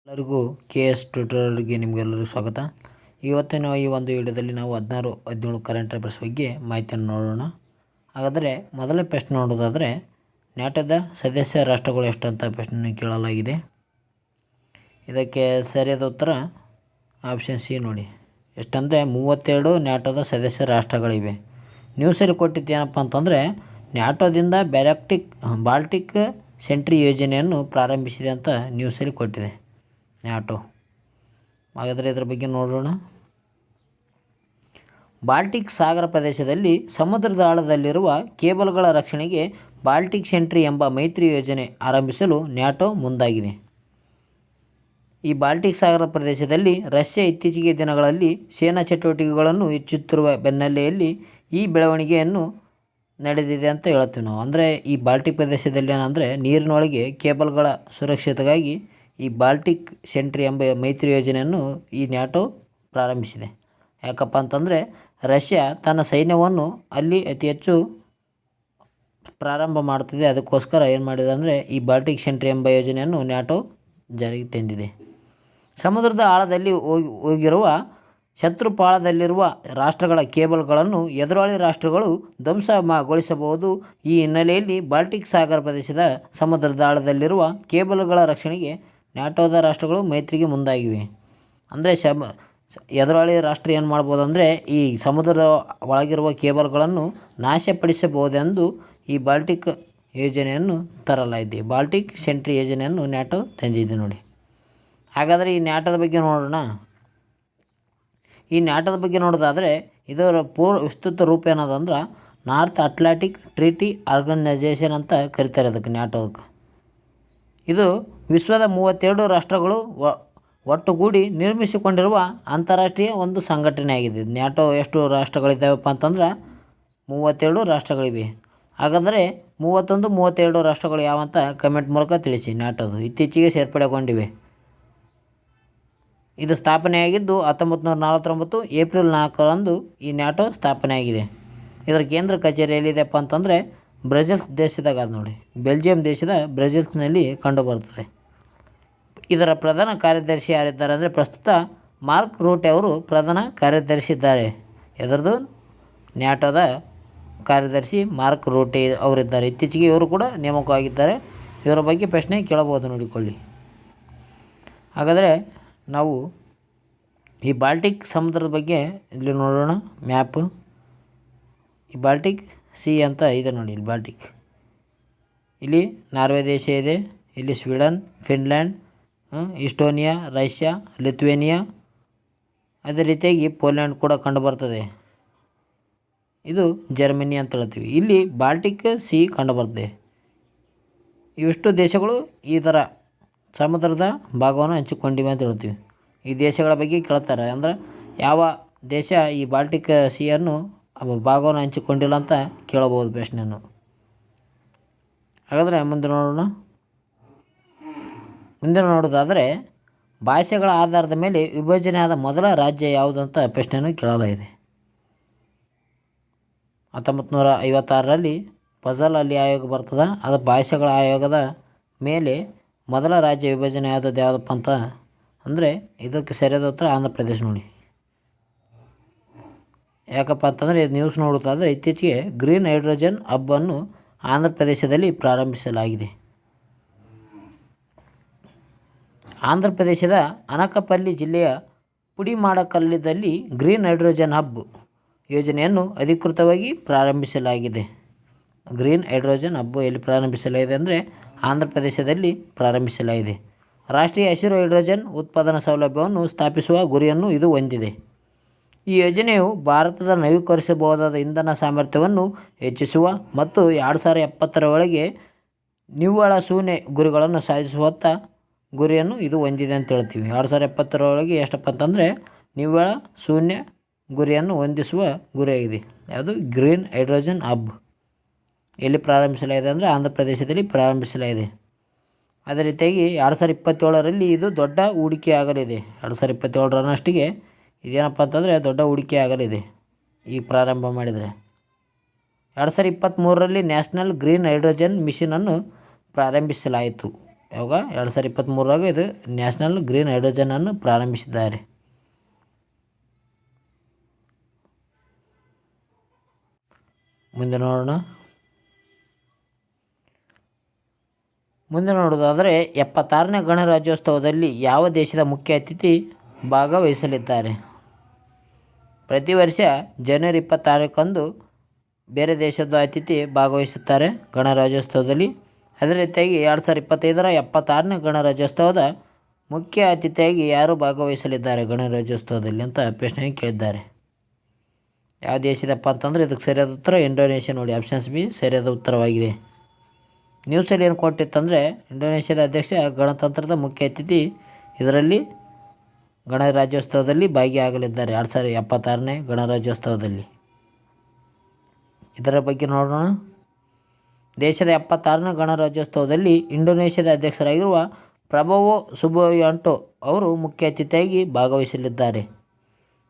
ಎಲ್ಲರಿಗೂ K S ಟ್ಯೂಟೋರಿಯಲ್ಗೆ ನಿಮಗೆಲ್ಲರಿಗೂ ಸ್ವಾಗತ. ಇವತ್ತಿನ ಈ ಒಂದು ವಿಡಿಯೋದಲ್ಲಿ ನಾವು 16-17 ಕರೆಂಟ್ ಅಫೇರ್ಸ್ ಬಗ್ಗೆ ಮಾಹಿತಿಯನ್ನು ನೋಡೋಣ. ಹಾಗಾದರೆ ಮೊದಲನೇ ಪ್ರಶ್ನೆ ನೋಡೋದಾದರೆ, ನ್ಯಾಟೋದ ಸದಸ್ಯ ರಾಷ್ಟ್ರಗಳು ಎಷ್ಟು ಅಂತ ಪ್ರಶ್ನೆಯನ್ನು ಕೇಳಲಾಗಿದೆ. ಇದಕ್ಕೆ ಸರಿಯಾದ ಉತ್ತರ ಆಪ್ಷನ್ ಸಿ ನೋಡಿ. ಎಷ್ಟಂದರೆ 32 ನ್ಯಾಟೋದ ಸದಸ್ಯ ರಾಷ್ಟ್ರಗಳಿವೆ. ನ್ಯೂಸಲ್ಲಿ ಕೊಟ್ಟಿದ್ದು ಏನಪ್ಪ ಅಂತಂದರೆ, ನ್ಯಾಟೋದಿಂದ ಬಾಲ್ಟಿಕ್ ಸೆಂಟ್ರಿ ಯೋಜನೆಯನ್ನು ಪ್ರಾರಂಭಿಸಿದೆ ಅಂತ ನ್ಯೂಸಲ್ಲಿ ಕೊಟ್ಟಿದೆ ನ್ಯಾಟೋ. ಹಾಗಾದರೆ ಇದರ ಬಗ್ಗೆ ನೋಡೋಣ. ಬಾಲ್ಟಿಕ್ ಸಾಗರ ಪ್ರದೇಶದಲ್ಲಿ ಸಮುದ್ರದ ಆಳದಲ್ಲಿರುವ ಕೇಬಲ್ಗಳ ರಕ್ಷಣೆಗೆ ಬಾಲ್ಟಿಕ್ ಸೆಂಟ್ರಿ ಎಂಬ ಮೈತ್ರಿ ಯೋಜನೆ ಆರಂಭಿಸಲು ನ್ಯಾಟೋ ಮುಂದಾಗಿದೆ. ಈ ಬಾಲ್ಟಿಕ್ ಸಾಗರ ಪ್ರದೇಶದಲ್ಲಿ ರಷ್ಯಾ ಇತ್ತೀಚಿಗೆ ದಿನಗಳಲ್ಲಿ ಸೇನಾ ಚಟುವಟಿಕೆಗಳನ್ನು ಹೆಚ್ಚುತ್ತಿರುವ ಬೆನ್ನಲ್ಲೆಯಲ್ಲಿ ಈ ಬೆಳವಣಿಗೆಯನ್ನು ನಡೆದಿದೆ ಅಂತ ಹೇಳ್ತೀವಿ ನಾವು. ಅಂದರೆ ಈ ಬಾಲ್ಟಿಕ್ ಪ್ರದೇಶದಲ್ಲಿ ಏನಂದರೆ ನೀರಿನೊಳಗೆ ಕೇಬಲ್ಗಳ ಸುರಕ್ಷತೆಗಾಗಿ ಈ ಬಾಲ್ಟಿಕ್ ಸೆಂಟ್ರಿ ಎಂಬ ಮೈತ್ರಿ ಯೋಜನೆಯನ್ನು ಈ ನ್ಯಾಟೋ ಪ್ರಾರಂಭಿಸಿದೆ. ಯಾಕಪ್ಪ ಅಂತಂದರೆ ರಷ್ಯಾ ತನ್ನ ಸೈನ್ಯವನ್ನು ಅಲ್ಲಿ ಅತಿ ಹೆಚ್ಚು ಪ್ರಾರಂಭ ಮಾಡ್ತಿದೆ. ಅದಕ್ಕೋಸ್ಕರ ಏನು ಮಾಡಿದೆ ಅಂದರೆ ಈ ಬಾಲ್ಟಿಕ್ ಸೆಂಟ್ರಿ ಎಂಬ ಯೋಜನೆಯನ್ನು ನ್ಯಾಟೋ ಜಾರಿಗೆ ತಂದಿದೆ. ಸಮುದ್ರದ ಆಳದಲ್ಲಿ ಹೋಗಿರುವ ಶತ್ರುಪಾಳದಲ್ಲಿರುವ ರಾಷ್ಟ್ರಗಳ ಕೇಬಲ್ಗಳನ್ನು ಎದುರಾಳಿ ರಾಷ್ಟ್ರಗಳು ಧ್ವಂಸಗೊಳಿಸಬಹುದು. ಈ ಹಿನ್ನೆಲೆಯಲ್ಲಿ ಬಾಲ್ಟಿಕ್ ಸಾಗರ ಪ್ರದೇಶದ ಸಮುದ್ರದ ಆಳದಲ್ಲಿರುವ ಕೇಬಲ್ಗಳ ರಕ್ಷಣೆಗೆ ನ್ಯಾಟೋದ ರಾಷ್ಟ್ರಗಳು ಮೈತ್ರಿಗೆ ಮುಂದಾಗಿವೆ. ಅಂದರೆ ಎದುರಾಳಿ ರಾಷ್ಟ್ರ ಏನು ಮಾಡ್ಬೋದು ಅಂದರೆ ಈ ಸಮುದ್ರದ ಒಳಗಿರುವ ಕೇಬಲ್ಗಳನ್ನು ನಾಶಪಡಿಸಬಹುದೆಂದು ಈ ಬಾಲ್ಟಿಕ್ ಯೋಜನೆಯನ್ನು ತರಲಾಗಿದೆ. ಬಾಲ್ಟಿಕ್ ಸೆಂಟ್ರಿ ಯೋಜನೆಯನ್ನು ನ್ಯಾಟೋ ತಂದಿದೆ ನೋಡಿ. ಹಾಗಾದರೆ ಈ ನ್ಯಾಟೋದ ಬಗ್ಗೆ ನೋಡೋಣ. ಈ ನ್ಯಾಟೋದ ಬಗ್ಗೆ ನೋಡೋದಾದರೆ ಇದರ ವಿಸ್ತೃತ ರೂಪ ಏನದಂದ್ರೆ ನಾರ್ತ್ ಅಟ್ಲಾಂಟಿಕ್ ಟ್ರೀಟಿ ಆರ್ಗನೈಜೇಷನ್ ಅಂತ ಕರೀತಾರೆ ಅದಕ್ಕೆ ನ್ಯಾಟೋದಕ್ಕೆ. ಇದು ವಿಶ್ವದ 32 ರಾಷ್ಟ್ರಗಳು ಒಟ್ಟುಗೂಡಿ ನಿರ್ಮಿಸಿಕೊಂಡಿರುವ ಅಂತಾರಾಷ್ಟ್ರೀಯ ಒಂದು ಸಂಘಟನೆ ಆಗಿದೆ. ನ್ಯಾಟೋ ಎಷ್ಟು ರಾಷ್ಟ್ರಗಳಿದ್ದಾವಪ್ಪ ಅಂತಂದ್ರೆ 32 ರಾಷ್ಟ್ರಗಳಿವೆ. ಹಾಗಾದರೆ 32 ರಾಷ್ಟ್ರಗಳು ಯಾವಂತ ಕಮೆಂಟ್ ಮೂಲಕ ತಿಳಿಸಿ. ನ್ಯಾಟೋದು ಇತ್ತೀಚೆಗೆ ಸೇರ್ಪಡೆಗೊಂಡಿವೆ. ಇದು ಸ್ಥಾಪನೆಯಾಗಿದ್ದು 1949 ಏಪ್ರಿಲ್ 4ರಂದು ಈ ನ್ಯಾಟೋ ಸ್ಥಾಪನೆಯಾಗಿದೆ. ಇದರ ಕೇಂದ್ರ ಕಚೇರಿ ಎಲ್ಲಿದೆಪ್ಪ ಅಂತಂದರೆ ಬ್ರೆಜಿಲ್ಸ್ ದೇಶದಾಗ ಅದು ನೋಡಿ. ಬೆಲ್ಜಿಯಂ ದೇಶದ ಬ್ರೆಜಿಲ್ಸ್ನಲ್ಲಿ ಕಂಡುಬರುತ್ತದೆ. ಇದರ ಪ್ರಧಾನ ಕಾರ್ಯದರ್ಶಿ ಯಾರಿದ್ದಾರೆ ಅಂದರೆ ಪ್ರಸ್ತುತ ಮಾರ್ಕ್ ರೂಟೆ ಅವರು ಪ್ರಧಾನ ಕಾರ್ಯದರ್ಶಿ ಇದ್ದಾರೆ. ಇದರದ್ದು ನ್ಯಾಟೋದ ಕಾರ್ಯದರ್ಶಿ ಮಾರ್ಕ್ ರೂಟೆ ಅವರಿದ್ದಾರೆ. ಇತ್ತೀಚೆಗೆ ಇವರು ಕೂಡ ನೇಮಕವಾಗಿದ್ದಾರೆ. ಇವರ ಬಗ್ಗೆ ಪ್ರಶ್ನೆ ಕೇಳಬಹುದು ನೋಡಿಕೊಳ್ಳಿ. ಹಾಗಾದರೆ ನಾವು ಈ ಬಾಲ್ಟಿಕ್ ಸಮುದ್ರದ ಬಗ್ಗೆ ಇಲ್ಲಿ ನೋಡೋಣ. ಮ್ಯಾಪು ಈ ಬಾಲ್ಟಿಕ್ ಸಿ ಅಂತ ಇದೆ ನೋಡಿ. ಇಲ್ಲಿ ಬಾಲ್ಟಿಕ್, ಇಲ್ಲಿ ನಾರ್ವೆ ದೇಶ ಇದೆ, ಇಲ್ಲಿ Sweden, Finland, Estonia, Russia, Lithuania, ಅದೇ ರೀತಿಯಾಗಿ ಪೋಲ್ಯಾಂಡ್ ಕೂಡ ಕಂಡುಬರ್ತದೆ. ಇದು ಜರ್ಮನಿ ಅಂತ ಹೇಳ್ತೀವಿ. ಇಲ್ಲಿ ಬಾಲ್ಟಿಕ್ ಸಿ ಕಂಡುಬರ್ತದೆ. ಇವಿಷ್ಟು ದೇಶಗಳು ಈ ಥರ ಸಮುದ್ರದ ಭಾಗವನ್ನು ಹಂಚಿಕೊಂಡಿವೆ ಅಂತ ಹೇಳ್ತೀವಿ. ಈ ದೇಶಗಳ ಬಗ್ಗೆ ಕೇಳ್ತಾರೆ. ಅಂದ್ರೆ ಯಾವ ದೇಶ ಈ ಬಾಲ್ಟಿಕ್ ಸಿಯನ್ನು ಭಾಗವನ್ನು ಹಂಚಿಕೊಂಡಿಲ್ಲ ಅಂತ ಕೇಳಬಹುದು ಪ್ರಶ್ನೆಯನ್ನು. ಹಾಗಾದರೆ ಮುಂದೆ ನೋಡೋದಾದರೆ ಭಾಷೆಗಳ ಆಧಾರದ ಮೇಲೆ ವಿಭಜನೆಯಾದ ಮೊದಲ ರಾಜ್ಯ ಯಾವುದು ಅಂತ ಪ್ರಶ್ನೆಯನ್ನು ಕೇಳಲಾಗಿದೆ. 1956ರಲ್ಲಿ ಫಜಲ್ ಅಲಿ ಆಯೋಗ ಬರ್ತದೆ. ಅದು ಭಾಷೆಗಳ ಆಯೋಗದ ಮೇಲೆ ಮೊದಲ ರಾಜ್ಯ ವಿಭಜನೆ ಆದದ್ದು ಯಾವುದಪ್ಪ ಅಂತ ಅಂದರೆ ಇದಕ್ಕೆ ಸರಿಯಾದ ಉತ್ತರ ಆಂಧ್ರ ಪ್ರದೇಶ ನೋಡಿ. ಯಾಕಪ್ಪ ಅಂತಂದರೆ ಇದು ನ್ಯೂಸ್ ನೋಡುತ್ತಾದರೆ ಇತ್ತೀಚೆಗೆ ಗ್ರೀನ್ ಹೈಡ್ರೋಜನ್ ಹಬ್ ಅನ್ನು ಆಂಧ್ರ ಪ್ರದೇಶದಲ್ಲಿ ಪ್ರಾರಂಭಿಸಲಾಗಿದೆ. ಆಂಧ್ರ ಪ್ರದೇಶದ ಅನಕಪಲ್ಲಿ ಜಿಲ್ಲೆಯ ಪುಡಿಮಾಡಕಲ್ಲದಲ್ಲಿ ಗ್ರೀನ್ ಹೈಡ್ರೋಜನ್ ಹಬ್ ಯೋಜನೆಯನ್ನು ಅಧಿಕೃತವಾಗಿ ಪ್ರಾರಂಭಿಸಲಾಗಿದೆ. ಗ್ರೀನ್ ಹೈಡ್ರೋಜನ್ ಹಬ್ ಎಲ್ಲಿ ಪ್ರಾರಂಭಿಸಲಾಗಿದೆ ಅಂದರೆ ಆಂಧ್ರ ಪ್ರದೇಶದಲ್ಲಿ ಪ್ರಾರಂಭಿಸಲಾಗಿದೆ. ರಾಷ್ಟ್ರೀಯ ಹಸಿರು ಹೈಡ್ರೋಜನ್ ಉತ್ಪಾದನಾ ಸೌಲಭ್ಯವನ್ನು ಸ್ಥಾಪಿಸುವ ಗುರಿಯನ್ನು ಇದು ಹೊಂದಿದೆ. ಈ ಯೋಜನೆಯು ಭಾರತದ ನವೀಕರಿಸಬಹುದಾದ ಇಂಧನ ಸಾಮರ್ಥ್ಯವನ್ನು ಹೆಚ್ಚಿಸುವ ಮತ್ತು 2070ರ ಒಳಗೆ ನಿವ್ವಳ ಶೂನ್ಯ ಗುರಿಗಳನ್ನು ಸಾಧಿಸುವತ್ತ ಗುರಿಯನ್ನು ಇದು ಹೊಂದಿದೆ ಅಂತ ಹೇಳ್ತೀವಿ. 2070ರ ಒಳಗೆ ಎಷ್ಟಪ್ಪ ಅಂತಂದರೆ ನಿವ್ವಳ ಶೂನ್ಯ ಗುರಿಯನ್ನು ಹೊಂದಿಸುವ ಗುರಿಯಾಗಿದೆ. ಯಾವುದು ಗ್ರೀನ್ ಹೈಡ್ರೋಜನ್ ಹಬ್ ಎಲ್ಲಿ ಪ್ರಾರಂಭಿಸಲಾಗಿದೆ ಅಂದರೆ ಆಂಧ್ರ ಪ್ರದೇಶದಲ್ಲಿ ಪ್ರಾರಂಭಿಸಲಾಗಿದೆ. ಅದೇ ರೀತಿಯಾಗಿ 2027ರಲ್ಲಿ ಇದು ದೊಡ್ಡ ಹೂಡಿಕೆ ಆಗಲಿದೆ. 2027ರಷ್ಟಕ್ಕೆ ಇದೇನಪ್ಪ ಅಂತಂದರೆ ದೊಡ್ಡ ಹೂಡಿಕೆ ಆಗಲಿದೆ ಈಗ ಪ್ರಾರಂಭ ಮಾಡಿದರೆ. 2023ರಲ್ಲಿ ನ್ಯಾಷನಲ್ ಗ್ರೀನ್ ಹೈಡ್ರೋಜನ್ ಮಿಷನನ್ನು ಪ್ರಾರಂಭಿಸಲಾಯಿತು. ಯಾವಾಗ 2023ರಾಗ ಇದು ನ್ಯಾಷನಲ್ ಗ್ರೀನ್ ಹೈಡ್ರೋಜನನ್ನು ಪ್ರಾರಂಭಿಸಿದ್ದಾರೆ. ಮುಂದೆ ನೋಡೋದಾದರೆ 76ನೇ ಗಣರಾಜ್ಯೋತ್ಸವದಲ್ಲಿ ಯಾವ ದೇಶದ ಮುಖ್ಯ ಅತಿಥಿ ಭಾಗವಹಿಸಲಿದ್ದಾರೆ? ಪ್ರತಿ ವರ್ಷ ಜನವರಿ 26 ಬೇರೆ ದೇಶದ ಅತಿಥಿ ಭಾಗವಹಿಸುತ್ತಾರೆ ಗಣರಾಜ್ಯೋತ್ಸವದಲ್ಲಿ. ಅದೇ ರೀತಿಯಾಗಿ 2025ರ 76ನೇ ಗಣರಾಜ್ಯೋತ್ಸವದ ಮುಖ್ಯ ಅತಿಥಿಯಾಗಿ ಯಾರು ಭಾಗವಹಿಸಲಿದ್ದಾರೆ ಗಣರಾಜ್ಯೋತ್ಸವದಲ್ಲಿ ಅಂತ ಪ್ರಶ್ನೆ ಕೇಳಿದ್ದಾರೆ. ಯಾವ ದೇಶದಪ್ಪ ಅಂತಂದರೆ ಇದಕ್ಕೆ ಸರಿಯಾದ ಉತ್ತರ ಇಂಡೋನೇಷ್ಯಾ ನೋಡಿ. ಆಪ್ಷನ್ಸ್ ಬಿ ಸರಿಯಾದ ಉತ್ತರವಾಗಿದೆ. ನ್ಯೂಸಲ್ಲಿ ಏನು ಕೊಟ್ಟಿತ್ತಂದರೆ ಇಂಡೋನೇಷ್ಯಾದ ಅಧ್ಯಕ್ಷ ಗಣತಂತ್ರದ ಮುಖ್ಯ ಅತಿಥಿ ಇದರಲ್ಲಿ ಗಣರಾಜ್ಯೋತ್ಸವದಲ್ಲಿ ಭಾಗಿಯಾಗಲಿದ್ದಾರೆ 2076ನೇ ಗಣರಾಜ್ಯೋತ್ಸವದಲ್ಲಿ. ಇದರ ಬಗ್ಗೆ ನೋಡೋಣ. ದೇಶದ 76ನೇ ಗಣರಾಜ್ಯೋತ್ಸವದಲ್ಲಿ ಇಂಡೋನೇಷ್ಯಾದ ಅಧ್ಯಕ್ಷರಾಗಿರುವ ಪ್ರಬೋವೋ ಸುಬಿಯಾಂಟೋ ಅವರು ಮುಖ್ಯ ಅತಿಥಿಯಾಗಿ ಭಾಗವಹಿಸಲಿದ್ದಾರೆ.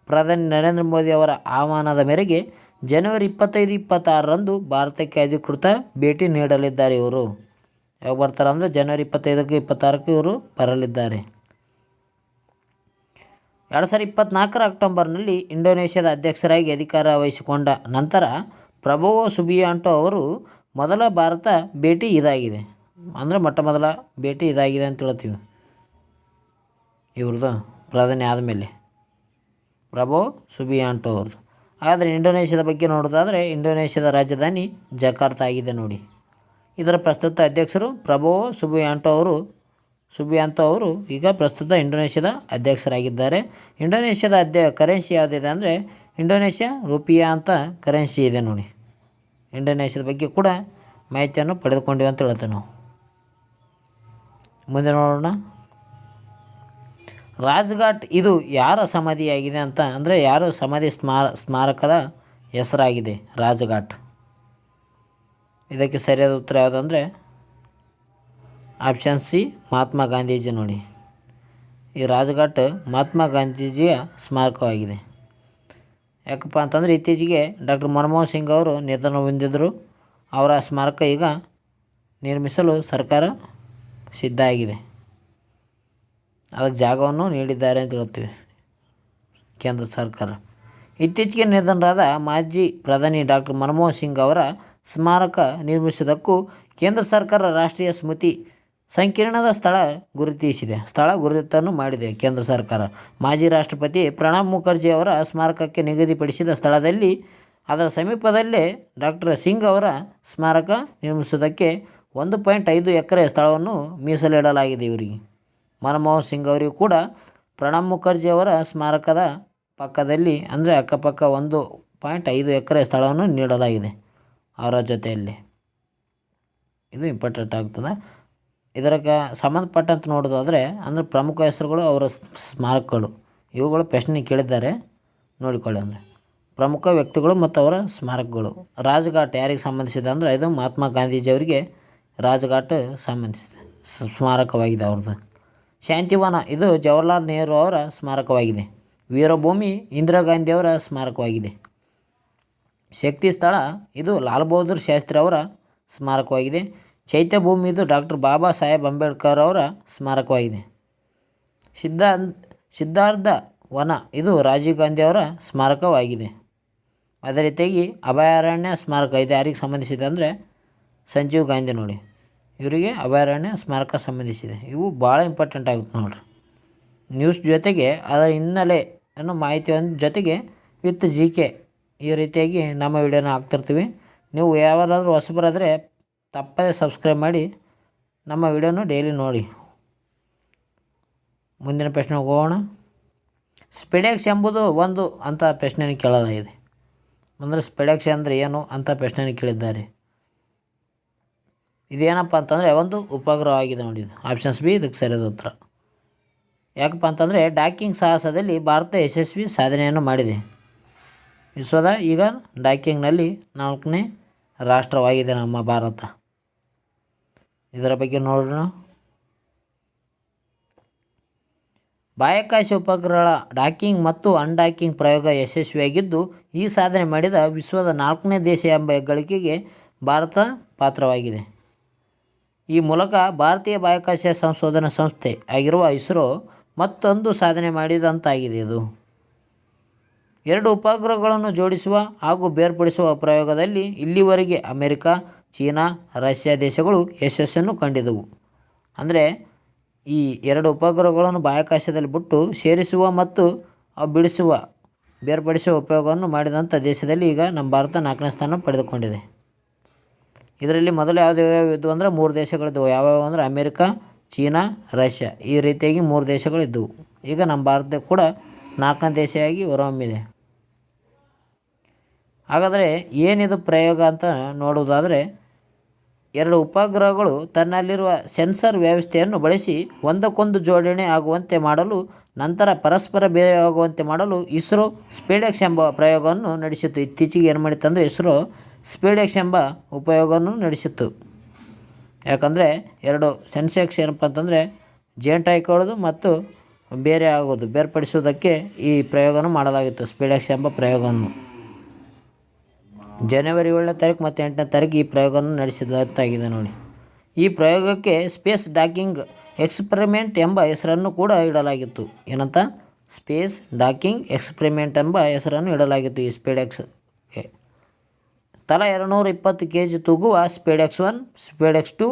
ಪ್ರಧಾನಿ ನರೇಂದ್ರ ಮೋದಿ ಅವರ ಆಹ್ವಾನದ ಮೇರೆಗೆ ಜನವರಿ 25-26ರಂದು ಭಾರತಕ್ಕೆ ಅಧಿಕೃತ ಭೇಟಿ ನೀಡಲಿದ್ದಾರೆ. ಇವರು ಯಾವಾಗ ಬರ್ತಾರೆ ಅಂದರೆ ಜನವರಿ 25-26ಕ್ಕೆ ಇವರು ಬರಲಿದ್ದಾರೆ. 2024ರ ಅಕ್ಟೋಬರ್ನಲ್ಲಿ ಇಂಡೋನೇಷ್ಯಾದ ಅಧ್ಯಕ್ಷರಾಗಿ ಅಧಿಕಾರ ವಹಿಸಿಕೊಂಡ ನಂತರ ಪ್ರಬೋವೋ ಸುಬಿಯಾಂಟೋ ಅವರು ಮೊದಲ ಭಾರತ ಭೇಟಿ ಇದಾಗಿದೆ. ಅಂದರೆ ಮೊದಲ ಭೇಟಿ ಇದಾಗಿದೆ ಅಂತ ಹೇಳ್ತೀವಿ ಇವ್ರದ್ದು ಪ್ರಧಾನಿ ಆದಮೇಲೆ ಪ್ರಬೋವೋ ಸುಬಿಯಾಂಟೋ ಅವ್ರದ್ದು. ಆದರೆ ಇಂಡೋನೇಷ್ಯಾದ ಬಗ್ಗೆ ನೋಡೋದಾದರೆ ಇಂಡೋನೇಷ್ಯಾದ ರಾಜಧಾನಿ ಜಕಾರ್ತಾ ಆಗಿದೆ ನೋಡಿ. ಇದರ ಪ್ರಸ್ತುತ ಅಧ್ಯಕ್ಷರು ಪ್ರಬೋವೋ ಸುಬಿಯಾಂಟೋ ಅವರು ಈಗ ಪ್ರಸ್ತುತ ಇಂಡೋನೇಷ್ಯಾದ ಅಧ್ಯಕ್ಷರಾಗಿದ್ದಾರೆ. ಇಂಡೋನೇಷ್ಯಾದ ಕರೆನ್ಸಿ ಯಾವುದಿದೆ ಅಂದರೆ ಇಂಡೋನೇಷ್ಯಾ ರೂಪಿಯಾ ಅಂತ ಕರೆನ್ಸಿ ಇದೆ ನೋಡಿ. ಇಂಡೋನೇಷ್ಯಾದ ಬಗ್ಗೆ ಕೂಡ ಮಾಹಿತಿಯನ್ನು ಪಡೆದುಕೊಂಡಿವಿ ಅಂತ ಹೇಳ್ತೇವೆ ನಾವು. ಮುಂದೆ ನೋಡೋಣ. ರಾಜ್ಘಾಟ್ ಇದು ಯಾರ ಸಮಾಧಿಯಾಗಿದೆ ಅಂತ ಅಂದರೆ ಯಾರು ಸಮಾಧಿ ಸ್ಮಾರಕದ ಹೆಸರಾಗಿದೆ ರಾಜ್ಘಾಟ್. ಇದಕ್ಕೆ ಸರಿಯಾದ ಉತ್ತರ ಯಾವುದಂದರೆ ಆಪ್ಷನ್ ಸಿ ಮಹಾತ್ಮ ಗಾಂಧೀಜಿ ನೋಡಿ. ಈ ರಾಜ್ಘಾಟ್ ಮಹಾತ್ಮ ಗಾಂಧೀಜಿಯ ಸ್ಮಾರಕವಾಗಿದೆ. ಯಾಕಪ್ಪ ಅಂತಂದರೆ ಇತ್ತೀಚೆಗೆ ಡಾಕ್ಟರ್ ಮನಮೋಹನ್ ಸಿಂಗ್ ಅವರು ನಿಧನ ಹೊಂದಿದ್ದರು. ಅವರ ಸ್ಮಾರಕ ಈಗ ನಿರ್ಮಿಸಲು ಸರ್ಕಾರ ಸಿದ್ಧ ಆಗಿದೆ. ಅದಕ್ಕೆ ಜಾಗವನ್ನು ನೀಡಿದ್ದಾರೆ ಅಂತ ಹೇಳ್ತೀವಿ ಕೇಂದ್ರ ಸರ್ಕಾರ. ಇತ್ತೀಚೆಗೆ ನಿಧನರಾದ ಮಾಜಿ ಪ್ರಧಾನಿ ಡಾಕ್ಟರ್ ಮನಮೋಹನ್ ಸಿಂಗ್ ಅವರ ಸ್ಮಾರಕ ನಿರ್ಮಿಸುವುದಕ್ಕೂ ಕೇಂದ್ರ ಸರ್ಕಾರ ರಾಷ್ಟ್ರೀಯ ಸ್ಮೃತಿ ಸಂಕೀರ್ಣದ ಸ್ಥಳ ಗುರುತನ್ನು ಮಾಡಿದೆ ಕೇಂದ್ರ ಸರ್ಕಾರ. ಮಾಜಿ ರಾಷ್ಟ್ರಪತಿ ಪ್ರಣಬ್ ಮುಖರ್ಜಿ ಅವರ ಸ್ಮಾರಕಕ್ಕೆ ನಿಗದಿಪಡಿಸಿದ ಸ್ಥಳದಲ್ಲಿ ಅದರ ಸಮೀಪದಲ್ಲೇ ಡಾಕ್ಟರ್ ಸಿಂಗ್ ಅವರ ಸ್ಮಾರಕ ನಿರ್ಮಿಸುವುದಕ್ಕೆ 1.5 ಎಕರೆ ಸ್ಥಳವನ್ನು ಮೀಸಲಿಡಲಾಗಿದೆ. ಇವರಿಗೆ ಮನಮೋಹನ್ ಸಿಂಗ್ ಅವರಿಗೂ ಕೂಡ ಪ್ರಣಬ್ ಮುಖರ್ಜಿ ಅವರ ಸ್ಮಾರಕದ ಪಕ್ಕದಲ್ಲಿ ಅಂದರೆ ಅಕ್ಕಪಕ್ಕ 1.5 ಎಕರೆ ಸ್ಥಳವನ್ನು ನೀಡಲಾಗಿದೆ ಅವರ ಜೊತೆಯಲ್ಲಿ. ಇದು ಇಂಪಾರ್ಟೆಂಟ್ ಆಗ್ತದೆ. ಇದಕ್ಕೆ ಸಂಬಂಧಪಟ್ಟಂತೆ ನೋಡೋದಾದರೆ ಅಂದರೆ ಪ್ರಮುಖ ಹೆಸರುಗಳು ಅವರ ಸ್ಮಾರಕಗಳು ಇವುಗಳು ಪ್ರಶ್ನೆ ಕೇಳಿದ್ದಾರೆ ನೋಡಿಕೊಳ್ಳಿ. ಅಂದರೆ ಪ್ರಮುಖ ವ್ಯಕ್ತಿಗಳು ಮತ್ತು ಅವರ ಸ್ಮಾರಕಗಳು. ರಾಜ್ಘಾಟ್ ಯಾರಿಗೆ ಸಂಬಂಧಿಸಿದೆ ಅಂದರೆ ಇದು ಮಹಾತ್ಮ ಗಾಂಧೀಜಿಯವರಿಗೆ ರಾಜ್ಘಾಟ್ ಸಂಬಂಧಿಸಿದೆ ಸ್ಮಾರಕವಾಗಿದೆ ಅವ್ರದ್ದು. ಶಾಂತಿವನ ಇದು ಜವಾಹರ್ಲಾಲ್ ನೆಹರು ಅವರ ಸ್ಮಾರಕವಾಗಿದೆ. ವೀರಭೂಮಿ ಇಂದಿರಾ ಗಾಂಧಿ ಅವರ ಸ್ಮಾರಕವಾಗಿದೆ. ಶಕ್ತಿ ಸ್ಥಳ ಇದು ಲಾಲ್ ಬಹದ್ದೂರ್ ಶಾಸ್ತ್ರಿ ಅವರ ಸ್ಮಾರಕವಾಗಿದೆ. ಚೈತ್ಯಭೂಮಿ ಇದು ಡಾಕ್ಟರ್ ಬಾಬಾ ಸಾಹೇಬ್ ಅಂಬೇಡ್ಕರ್ ಅವರ ಸ್ಮಾರಕವಾಗಿದೆ. ಸಿದ್ಧಾರ್ಥ ವನ ಇದು ರಾಜೀವ್ ಗಾಂಧಿ ಅವರ ಸ್ಮಾರಕವಾಗಿದೆ. ಅದೇ ರೀತಿಯಾಗಿ ಅಭಯಾರಣ್ಯ ಸ್ಮಾರಕ ಇದು ಯಾರಿಗೆ ಸಂಬಂಧಿಸಿದೆ ಅಂದರೆ ಸಂಜೀವ್ ಗಾಂಧಿ ನೋಡಿ. ಇವರಿಗೆ ಅಭಯಾರಣ್ಯ ಸ್ಮಾರಕ ಸಂಬಂಧಿಸಿದೆ. ಇವು ಭಾಳ ಇಂಪಾರ್ಟೆಂಟ್ ಆಗುತ್ತೆ ನೋಡಿರಿ. ನ್ಯೂಸ್ ಜೊತೆಗೆ ಅದರ ಹಿನ್ನೆಲೆ ಅನ್ನೋ ಮಾಹಿತಿ ಜೊತೆಗೆ ವಿತ್ GK ಈ ರೀತಿಯಾಗಿ ನಮ್ಮ ವಿಡಿಯೋನ ಹಾಕ್ತಿರ್ತೀವಿ. ನೀವು ಯಾವಾರಾದರೂ ಹೊಸಬರಾದರೆ ತಪ್ಪದೇ ಸಬ್ಸ್ಕ್ರೈಬ್ ಮಾಡಿ ನಮ್ಮ ವಿಡಿಯೋನ ಡೈಲಿ ನೋಡಿ. ಮುಂದಿನ ಪ್ರಶ್ನೆಗೆ ಹೋಗೋಣ. ಸ್ಪೆಡೆಕ್ಸ್ ಎಂಬುದು ಒಂದು ಅಂತ ಪ್ರಶ್ನೆಯನ್ನು ಕೇಳಲಾಗಿದೆ. ಅಂದರೆ ಸ್ಪೆಡೆಕ್ಸ್ ಅಂದರೆ ಏನು ಅಂತ ಪ್ರಶ್ನೆಯನ್ನು ಕೇಳಿದ್ದಾರೆ. ಇದೇನಪ್ಪ ಅಂತಂದರೆ ಒಂದು ಉಪಗ್ರಹವಾಗಿದೆ ನೋಡಿ. ಇದು ಆಪ್ಷನ್ಸ್ ಬಿ ಇದಕ್ಕೆ ಸರಿಯಾದ ಉತ್ತರ. ಯಾಕಪ್ಪ ಅಂತಂದರೆ ಡಾಕಿಂಗ್ ಸಾಹಸದಲ್ಲಿ ಭಾರತ ಯಶಸ್ವಿ ಸಾಧನೆಯನ್ನು ಮಾಡಿದೆ. ವಿಶ್ವದ ಈಗ ಡಾಕಿಂಗ್ನಲ್ಲಿ 4ನೇ ರಾಷ್ಟ್ರವಾಗಿದೆ ನಮ್ಮ ಭಾರತ. ಇದರ ಬಗ್ಗೆ ನೋಡೋಣ. ಬಾಹ್ಯಾಕಾಶ ಉಪಗ್ರಹಗಳ ಡಾಕಿಂಗ್ ಮತ್ತು ಅನ್ಡಾಕಿಂಗ್ ಪ್ರಯೋಗ ಯಶಸ್ವಿಯಾಗಿದ್ದು ಈ ಸಾಧನೆ ಮಾಡಿದ ವಿಶ್ವದ 4ನೇ ದೇಶ ಎಂಬ ಹೆಗ್ಗಳಿಕೆಗೆ ಭಾರತ ಪಾತ್ರವಾಗಿದೆ. ಈ ಮೂಲಕ ಭಾರತೀಯ ಬಾಹ್ಯಾಕಾಶ ಸಂಶೋಧನಾ ಸಂಸ್ಥೆ ಆಗಿರುವ ಇಸ್ರೋ ಮತ್ತೊಂದು ಸಾಧನೆ ಮಾಡಿದಂತಾಗಿದೆ. ಇದು 2 ಉಪಗ್ರಹಗಳನ್ನು ಜೋಡಿಸುವ ಹಾಗೂ ಬೇರ್ಪಡಿಸುವ ಪ್ರಯೋಗದಲ್ಲಿ ಇಲ್ಲಿವರೆಗೆ ಅಮೆರಿಕ, ಚೀನಾ, ರಷ್ಯಾ ದೇಶಗಳು ಯಶಸ್ಸನ್ನು ಕಂಡಿದ್ದವು. ಅಂದರೆ ಈ 2 ಉಪಗ್ರಹಗಳನ್ನು ಬಾಹ್ಯಾಕಾಶದಲ್ಲಿ ಬಿಟ್ಟು ಸೇರಿಸುವ ಮತ್ತು ಬಿಡಿಸುವ ಬೇರ್ಪಡಿಸುವ ಉಪಯೋಗವನ್ನು ಮಾಡಿದಂಥ ದೇಶದಲ್ಲಿ ಈಗ ನಮ್ಮ ಭಾರತ 4ನೇ ಸ್ಥಾನ ಪಡೆದುಕೊಂಡಿದೆ. ಇದರಲ್ಲಿ ಮೊದಲು ಯಾವ್ಯಾವ ಇದ್ದವು ಅಂದರೆ 3 ದೇಶಗಳಿದ್ದವು. ಯಾವ್ಯಾವ ಅಂದರೆ ಅಮೆರಿಕ, ಚೀನಾ, ರಷ್ಯಾ, ಈ ರೀತಿಯಾಗಿ 3 ದೇಶಗಳಿದ್ದವು. ಈಗ ನಮ್ಮ ಭಾರತ ಕೂಡ 4ನೇ ದೇಶವಾಗಿ ಹೊರಹೊಮ್ಮಿದೆ. ಹಾಗಾದರೆ ಏನಿದು ಪ್ರಯೋಗ ಅಂತ ನೋಡುವುದಾದರೆ, 2 ಉಪಗ್ರಹಗಳು ತನ್ನಲ್ಲಿರುವ ಸೆನ್ಸರ್ ವ್ಯವಸ್ಥೆಯನ್ನು ಬಳಸಿ ಒಂದಕ್ಕೊಂದು ಜೋಡಣೆ ಆಗುವಂತೆ ಮಾಡಲು, ನಂತರ ಪರಸ್ಪರ ಬೇರೆಯಾಗುವಂತೆ ಮಾಡಲು ಇಸ್ರೋ ಸ್ಪೇಡೆಕ್ಸ್ ಎಂಬ ಪ್ರಯೋಗವನ್ನು ನಡೆಸಿತ್ತು. ಇತ್ತೀಚೆಗೆ ಏನು ಮಾಡಿತ್ತಂದರೆ ಇಸ್ರೋ ಸ್ಪೇಡೆಕ್ಸ್ ಎಂಬ ಉಪಯೋಗವನ್ನು ನಡೆಸಿತ್ತು. ಯಾಕಂದರೆ 2 ಸೆನ್ಸೆಕ್ಸ್ ಏನಪ್ಪ ಅಂತಂದರೆ ಜಾಯಿಂಟ್ ಹಾಕೊಳ್ಳೋದು ಮತ್ತು ಬೇರೆ ಆಗೋದು, ಬೇರ್ಪಡಿಸೋದಕ್ಕೆ ಈ ಪ್ರಯೋಗವನ್ನು ಮಾಡಲಾಗಿತ್ತು. ಸ್ಪೇಡೆಕ್ಸ್ ಎಂಬ ಪ್ರಯೋಗವನ್ನು ಜನವರಿ 7ನೇ ತಾರೀಕು ಮತ್ತು 8ನೇ ತಾರೀಕು ಈ ಪ್ರಯೋಗವನ್ನು ನಡೆಸಿದಂತಾಗಿದೆ ನೋಡಿ. ಈ ಪ್ರಯೋಗಕ್ಕೆ ಸ್ಪೇಸ್ ಡಾಕಿಂಗ್ ಎಕ್ಸ್ಪರಿಮೆಂಟ್ ಎಂಬ ಹೆಸರನ್ನು ಕೂಡ ಇಡಲಾಗಿತ್ತು. ಏನಂತ? ಸ್ಪೇಸ್ ಡಾಕಿಂಗ್ ಎಕ್ಸ್ಪರಿಮೆಂಟ್ ಎಂಬ ಹೆಸರನ್ನು ಇಡಲಾಗಿತ್ತು ಈ ಸ್ಪೇಡೆಕ್ಸ್ಗೆ. ತಲಾ 220 kg ತೂಗುವ ಸ್ಪೇಡೆಕ್ಸ್ 1, ಸ್ಪೇಡೆಕ್ಸ್ 2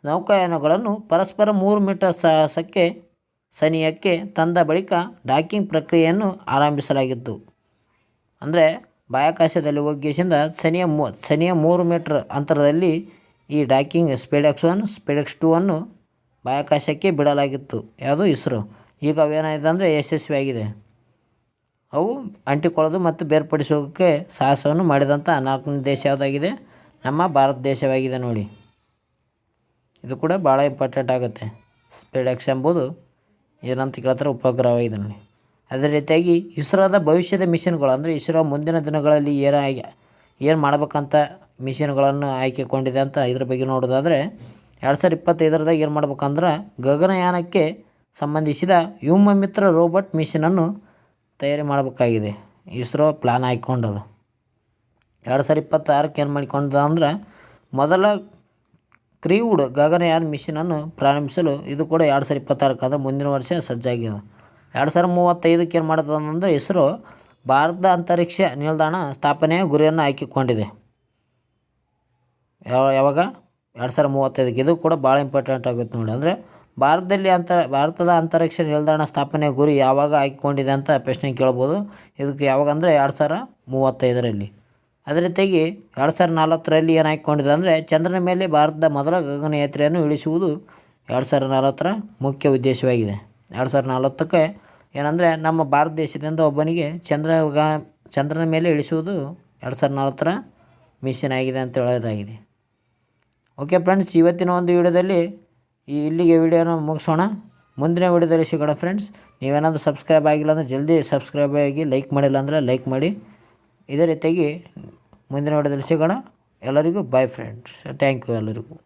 ನೌಕಾಯಾನಗಳನ್ನು ಪರಸ್ಪರ 3 ಮೀಟರ್ ಸಾಹಸಕ್ಕೆ ಸನಿಹಕ್ಕೆ ತಂದ ಬಳಿಕ ಡಾಕಿಂಗ್ ಪ್ರಕ್ರಿಯೆಯನ್ನು ಆರಂಭಿಸಲಾಗಿತ್ತು. ಅಂದರೆ ಬಾಹ್ಯಾಕಾಶದಲ್ಲಿ ಹೋಗಿಸಿಂದ ಸನಿಯ 3 ಮೀಟರ್ ಅಂತರದಲ್ಲಿ ಈ ಡಾಕಿಂಗ್ ಸ್ಪೇಡೆಕ್ಸ್ 1, ಸ್ಪೇಡೆಕ್ಸ್ 2 ಅನ್ನು ಬಾಹ್ಯಾಕಾಶಕ್ಕೆ ಬಿಡಲಾಗಿತ್ತು. ಯಾವುದು? ಇಸ್ರೋ. ಈಗ ಅವೇನಾಗಿದೆ ಅಂದರೆ ಯಶಸ್ವಿಯಾಗಿದೆ. ಅವು ಅಂಟಿಕೊಳ್ಳೋದು ಮತ್ತು ಬೇರ್ಪಡಿಸೋಕ್ಕೆ ಸಾಹಸವನ್ನು ಮಾಡಿದಂಥ 4ನೇ ದೇಶ ಯಾವುದಾಗಿದೆ? ನಮ್ಮ ಭಾರತ ದೇಶವಾಗಿದೆ ನೋಡಿ. ಇದು ಕೂಡ ಭಾಳ ಇಂಪಾರ್ಟೆಂಟ್ ಆಗುತ್ತೆ. ಸ್ಪೇಡೆಕ್ಸ್ ಎಂಬುದು ಏನಂತ ಕೇಳ್ತಾರೆ? ಉಪಗ್ರಹವಾಗಿದೆ ನೋಡಿ. ಅದೇ ರೀತಿಯಾಗಿ ಇಸ್ರೋದ ಭವಿಷ್ಯದ ಮಿಷನ್ಗಳು, ಅಂದರೆ ಇಸ್ರೋ ಮುಂದಿನ ದಿನಗಳಲ್ಲಿ ಏನು ಮಾಡಬೇಕಂತ ಮಿಷನ್ಗಳನ್ನು ಆಯ್ಕೆಕೊಂಡಿದೆ ಅಂತ ಇದ್ರ ಬಗ್ಗೆ ನೋಡೋದಾದರೆ 2025 ಏನು ಮಾಡ್ಬೇಕಂದ್ರೆ ಗಗನಯಾನಕ್ಕೆ ಸಂಬಂಧಿಸಿದ ವ್ಯೋಮಮಿತ್ರ ರೋಬೋಟ್ ಮಿಷನನ್ನು ತಯಾರಿ ಮಾಡಬೇಕಾಗಿದೆ. ಇಸ್ರೋ ಪ್ಲ್ಯಾನ್ ಹಾಕ್ಕೊಂಡದು. 2026 ಏನು ಮಾಡಿಕೊಂಡ ಅಂದ್ರೆ ಮೊದಲ ಕ್ರೀವ್ಡ್ ಗಗನಯಾನ ಮಿಷನನ್ನು ಪ್ರಾರಂಭಿಸಲು, ಇದು ಕೂಡ 2026 ಅಂದರೆ ಮುಂದಿನ ವರ್ಷ ಸಜ್ಜಾಗಿದೆ. 2035 ಏನು ಮಾಡ್ತದಂದರೆ ಇಸ್ರೋ ಭಾರತದ ಅಂತರಿಕ್ಷ ನಿಲ್ದಾಣ ಸ್ಥಾಪನೆಯ ಗುರಿಯನ್ನು ಹಾಕಿಕೊಂಡಿದೆ. ಯಾವಾಗ? 2035. ಇದು ಕೂಡ ಭಾಳ ಇಂಪಾರ್ಟೆಂಟ್ ಆಗುತ್ತೆ ನೋಡಿ. ಅಂದರೆ ಭಾರತದ ಅಂತರಿಕ್ಷ ನಿಲ್ದಾಣ ಸ್ಥಾಪನೆಯ ಗುರಿ ಯಾವಾಗ ಹಾಕಿಕೊಂಡಿದೆ ಅಂತ ಪ್ರಶ್ನೆ ಕೇಳ್ಬೋದು. ಇದಕ್ಕೆ ಯಾವಾಗ ಅಂದರೆ 2035. ಅದೇ ರೀತಿಯಾಗಿ 2040 ಏನು ಹಾಕಿಕೊಂಡಿದೆ ಅಂದರೆ ಚಂದ್ರನ ಮೇಲೆ ಭಾರತದ ಮೊದಲ ಗಗನಯಾತ್ರೆಯನ್ನು ಇಳಿಸುವುದು 2040 ಮುಖ್ಯ ಉದ್ದೇಶವಾಗಿದೆ. 2040 ಏನಂದರೆ ನಮ್ಮ ಭಾರತ ದೇಶದಿಂದ ಒಬ್ಬನಿಗೆ ಚಂದ್ರನ ಮೇಲೆ ಇಳಿಸುವುದು 2040 ಮಿಷನ್ ಆಗಿದೆ ಅಂತ ಹೇಳೋದಾಗಿದೆ. ಓಕೆ ಫ್ರೆಂಡ್ಸ್, ಇವತ್ತಿನ ಒಂದು ವಿಡಿಯೋದಲ್ಲಿ ಇಲ್ಲಿಗೆ ವಿಡಿಯೋನ ಮುಗಿಸೋಣ. ಮುಂದಿನ ವಿಡಿಯೋದಲ್ಲಿ ಸಿಗೋಣ ಫ್ರೆಂಡ್ಸ್. ನೀವೇನಾದರೂ ಸಬ್ಸ್ಕ್ರೈಬ್ ಆಗಿಲ್ಲ ಅಂದರೆ ಜಲ್ದಿ ಸಬ್ಸ್ಕ್ರೈಬ್ ಆಗಿ, ಲೈಕ್ ಮಾಡಿಲ್ಲ ಅಂದರೆ ಲೈಕ್ ಮಾಡಿ. ಇದೇ ರೀತಿಯಾಗಿ ಮುಂದಿನ ವಿಡಿಯೋದಲ್ಲಿ ಸಿಗೋಣ. ಎಲ್ಲರಿಗೂ ಬಾಯ್ ಫ್ರೆಂಡ್ಸ್. ಥ್ಯಾಂಕ್ ಯು ಎಲ್ಲರಿಗೂ.